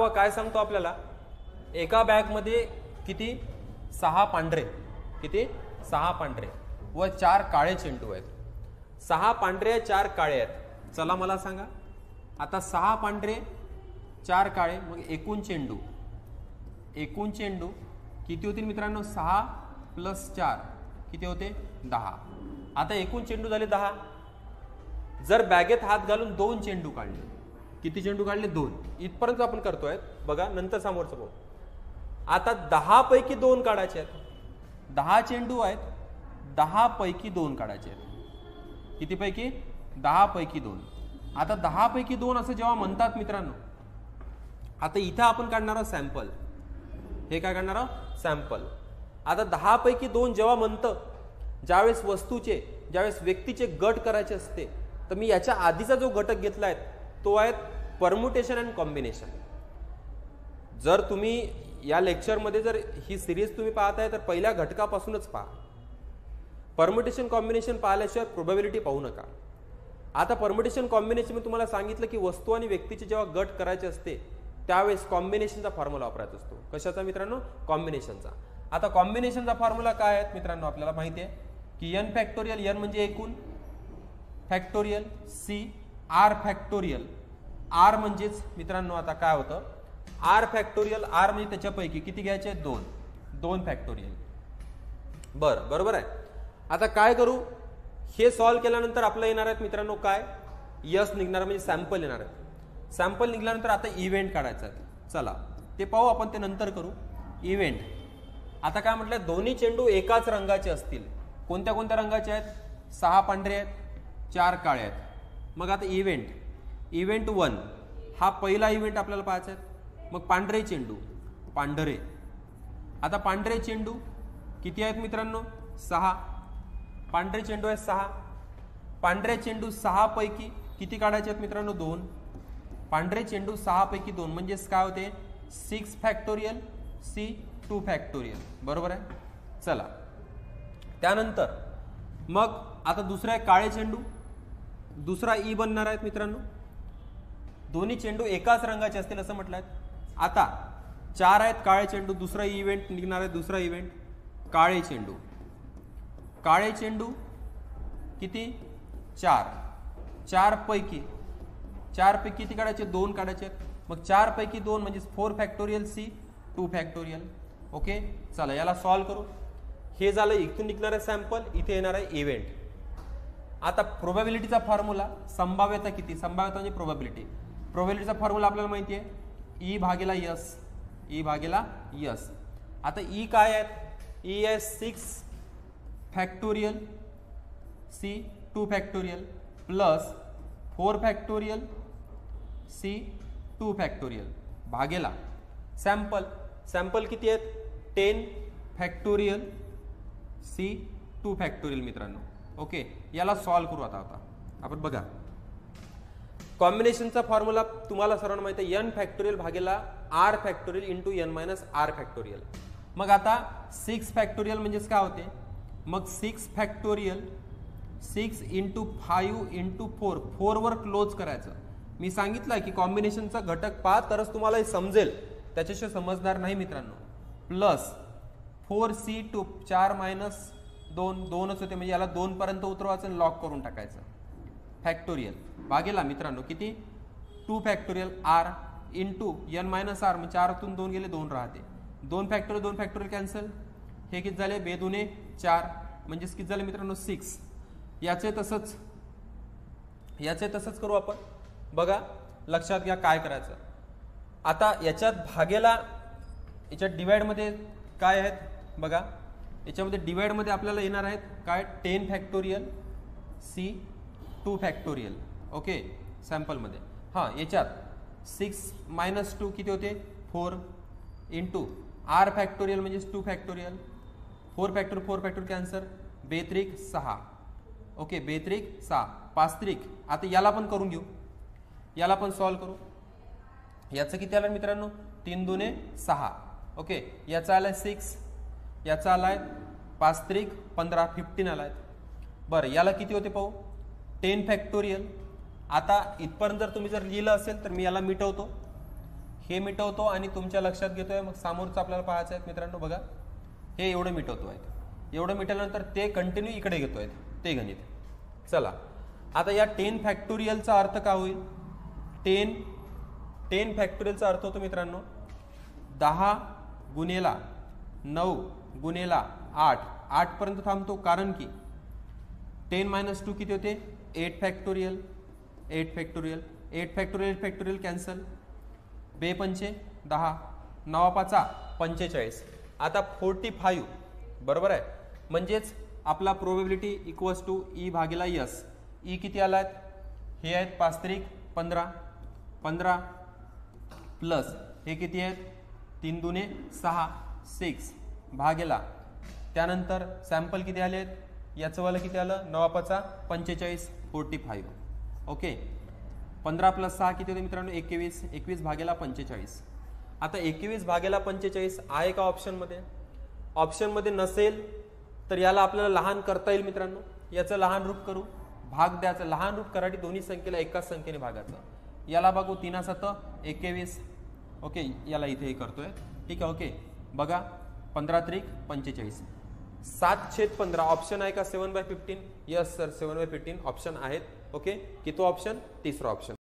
काय सांगतो आपल्याला, एका बॅगमध्ये किती 6 पांढरे, किती 6 पांढरे व 4 काळे चेंडू आहेत. 6 पांढरे 4 काळे आहेत. चला मला सांगा आता 6 पांढरे 4 काळे मग एकूण चेंडू किती होतील मित्रांनो? 6 + 4 किती होते? 10. आता एकूण चेंडू झाले 10. जर बॅगेत हात घालून 2 चेंडू काढले, किती चेंडू काढले? 2. इथपर्यंत आपण करतोय बघा, नंतर समोरचं बघू. आता 10 पैकी 2 काढायचे आहेत. 10 चेंडू आहेत, 10 पैकी 2 काढायचे आहेत. किती पैकी? 10 पैकी 2. आता 10 पैकी 2 असं जेव्हा म्हणतात मित्रांनो, आता इथं आपण काढणार आहोत सॅम्पल. हे काय काढणार आहोत? सॅम्पल. आता 10 पैकी 2 जेव्हा म्हणतं, ज्यावेळेस वस्तूचे, ज्यावेळेस व्यक्तीचे गट करायचे असते, तर मी याच्या आधीचा जो घटक घेतलाय तो आहे परम्युटेशन अँड कॉम्बिनेशन. जर तुम्ही या लेक्चरमध्ये जर ही सिरीज तुम्ही पाहताय तर पहिल्या घटकापासूनच पहा. परम्युटेशन कॉम्बिनेशन पाहिल्याशिवाय प्रोबॅबिलिटी पाहू नका. आता परम्युटेशन कॉम्बिनेशन मी तुम्हाला सांगितलं की वस्तू आणि व्यक्तीचे जेव्हा गट करायचे असते त्यावेळेस कॉम्बिनेशनचा फॉर्म्युला वापरायचा असतो. कशाचा मित्रांनो? कॉम्बिनेशनचा. आता कॉम्बिनेशनचा फॉर्म्युला काय आहे मित्रांनो? आपल्याला माहिती आहे की n फॅक्टोरियल, n म्हणजे एकूण, factorial c r factorial, r म्हणजेच मित्रांनो आता काय होतं? r फॅक्टोरियल, r म्हणजे त्याच्यापैकी किती घ्यायचे? 2 फॅक्टोरियल. बरोबर आहे. आता काय करू? हे सॉल्व्ह केल्यानंतर आपल्याला येणार आहेत मित्रांनो काय? यस निघणार, म्हणजे सॅम्पल येणार आहेत. सॅम्पल निघाल्यानंतर आता इव्हेंट काढायचा आहे. चला ते पाहू आपण, ते नंतर करू. इव्हेंट. आता काय म्हटलं? दोन्ही चेंडू एकाच रंगाचे असतील. कोणत्या कोणत्या रंगाचे आहेत? 6 पांढरे आहेत, 4 काळे आहेत. मग आता इव्हेंट 1 हा पहिला इव्हेंट आपल्याला पाहायचा आहे. मग पांढरे चेंडू, पांढरे. आता पांढरे चेंडू किती आहेत मित्रांनो? 6. पांढरे चेंडू आहेत 6. पांढरे चेंडू 6 पैकी किती काढायचे आहेत मित्रांनो? 2. पांढरे चेंडू 6 पैकी 2 म्हणजेच काय होते? 6 फॅक्टोरियल c 2 फॅक्टोरियल. बरोबर आहे. चला त्यानंतर मग आता दुसरा आहे काळे चेंडू. दुसरा ई बनणार आहेत मित्रांनो. दोन्ही चेंडू एकाच रंगाचे असतील असं म्हटलं आहे. आता 4 आहेत काळे चेंडू. दुसरा इव्हेंट निघणार आहे. दुसरा इव्हेंट काळे चेंडू. काळे चेंडू किती? 4 पैकी किती काढायचे? 2 काढायचे आहेत. मग 4 पैकी 2 म्हणजे 4 फॅक्टोरियल c 2 फॅक्टोरियल. ओके चला याला सॉल्व्ह करू. हे झालं इथून निघणार आहे सॅम्पल, इथे येणार आहे इव्हेंट. आता प्रोबॅबिलिटीचा फॉर्म्युला, संभाव्यता किती? संभाव्यता म्हणजे प्रोबॅबिलिटी. प्रोबॅबिलिटीचा फॉर्म्युला आपल्याला माहिती आहे E भागेला यस. आता E काय आहे? E आहे 6 factorial c 2 factorial plus 4 factorial c 2 factorial भागेला सॅम्पल किती आहेत? 10 फॅक्टोरियल c 2 फॅक्टोरियल मित्रांनो. ओके याला सॉल्व्ह करू. आता आपण बघा कॉम्बिनेशनचा फॉर्म्युला तुम्हाला सर्वांना माहिती आहे n फॅक्टोरियल भागेला r factorial into n minus r factorial. मग आता 6 फॅक्टोरियल म्हणजेच काय होते? मग 6 फॅक्टोरियल 6 इंटू 5 इंटू 4 वर क्लोज करायचं. मी सांगितलं की कॉम्बिनेशनचा घटक पहा तरच तुम्हाला हे समजेल, त्याच्याशिवाय समजणार नाही मित्रांनो. प्लस 4c2 4 मायनस 2च होते, म्हणजे याला 2 पर्यंत उतरवायचं आणि लॉक करून टाकायचं. फॅक्टोरियल भागेला मित्रांनो किती? 2 factorial r into n minus r, म्हणजे 4तून 2 गेले 2 राहते. 2 फॅक्टोरियल कॅन्सल. हे किती झाले? 2 दुने 4 म्हणजेच किती झाले मित्रांनो? 6. याचे तसंच करू आपण. बघा लक्षात घ्या काय करायचं. आता याच्यात भागेला, याच्यात डिवाइडमध्ये काय आहेत बघा. याच्यामध्ये डिवाइडमध्ये आपल्याला येणार आहेत काय? 10 फॅक्टोरियल c 2 फॅक्टोरियल. ओके सॅम्पलमध्ये याच्यात 6 मायनस 2 किती होते? 4 इंटू r फॅक्टोरियल म्हणजे 2 फॅक्टोरियल. 4 factorial cancer. 2 6. ओके 2 6 5. आता याला पण करून घेऊ, याला पण सॉल्व्ह करू. याचं किती आलं मित्रांनो? 3 दुने 6. ओके याचा आलाय 6, याचा आलाय 5 15 15 आलाय. बरं याला किती होते पाहू? 10 फॅक्टोरियल. आता इथपर्यंत जर तुम्ही जर लिहिलं असेल तर मी याला मिटवतो. हे मिटवतो आणि तुमच्या लक्षात घेतोय, मग समोरचं आपल्याला पाहायचं आहे मित्रांनो. बघा हे एवढं मिटवतोय, एवढं मिटवल्यानंतर ते कंटिन्यू इकडे घेतोय ते गणित. चला आता या 10 फॅक्टोरियलचा अर्थ काय होईल? 10 फॅक्टोरियलचा अर्थ होतो मित्रांनो 10 गुणेला 9 गुणेला 8, 8 पर्यंत थांबतो, कारण की 10 - 2 किती होते? 8 factorial. 8 factorial 8 factorial factorial cancel, 2 पंचे 10, 9 पाचा 45. आता 45 बरोबर आहे, म्हणजेच आपला प्रोबेबिलिटी इक्वल्स टू ई भागीला यस. ई किती आलात? हे आहेत 5 त्रिक 15, 15 प्लस हे किती आहेत? 3 दुने 6, 6 भागेला, त्यानंतर सॅम्पल किती आले आहेत? याचं वाला किती आलं? 9 पाचा 45, 45. ओके, 15 + 6 किती होते मित्रांनो? 21, 21 भागेला 45. आता 21 भागेला 45 आहे का ऑप्शनमध्ये? ऑप्शनमध्ये नसेल तर याला आपल्याला लहान करता येईल मित्रांनो. याचं लहान रूप करू, भाग द्यायचं. लहान रूप करायची दोन्ही संख्येला एकाच संख्येने भागायचं. याला बघू 3 7 21. ओके, याला इथे करतोय, ठीक आहे. ओके बघा 15 त्रिक 45, 7/15 ऑप्शन आहे का? 7/15. यस सर, 7/15 ऑप्शन आहेत. ओके, किती ऑप्शन? तिसरा ऑप्शन.